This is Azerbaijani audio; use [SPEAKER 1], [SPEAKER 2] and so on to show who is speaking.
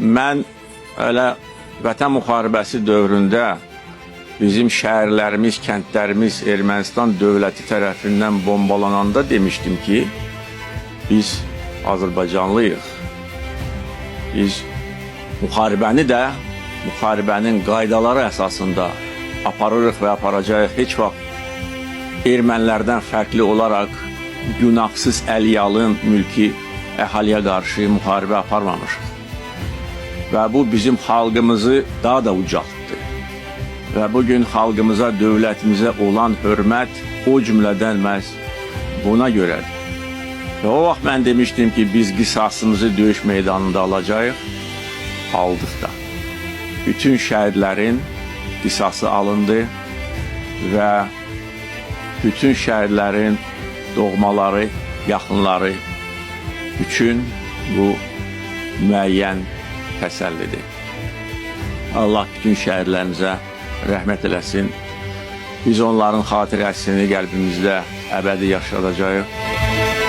[SPEAKER 1] Mən elə Vətən müharibəsi dövründə bizim şəhərlərimiz, kəndlərimiz Ermənistan dövləti tərəfindən bombalananda demişdim ki, biz Azərbaycanlıyıq. Biz müharibəni də müharibənin qaydaları əsasında aparırıq və aparacağıq. Heç vaxt ermənilərdən fərqli olaraq günahsız əlyalın mülki əhaliyə qarşı müharibə aparmamışıq. Və bu bizim xalqımızı daha da ucaltdı. Və bugün xalqımıza, dövlətimizə olan hörmət o cümlədən məhz buna görədir. Və o vaxt mən demişdim ki, biz qisasımızı döyüş meydanında alacağıq, aldıq da. Bütün şəhidlərin qisası alındı və bütün şəhidlərin doğmaları, yaxınları üçün bu müəyyən təsəllidir. Allah bütün şəhidlərimizə rəhmət eləsin. Biz onların xatirəsini qəlbimizdə əbədi yaşadacağıq.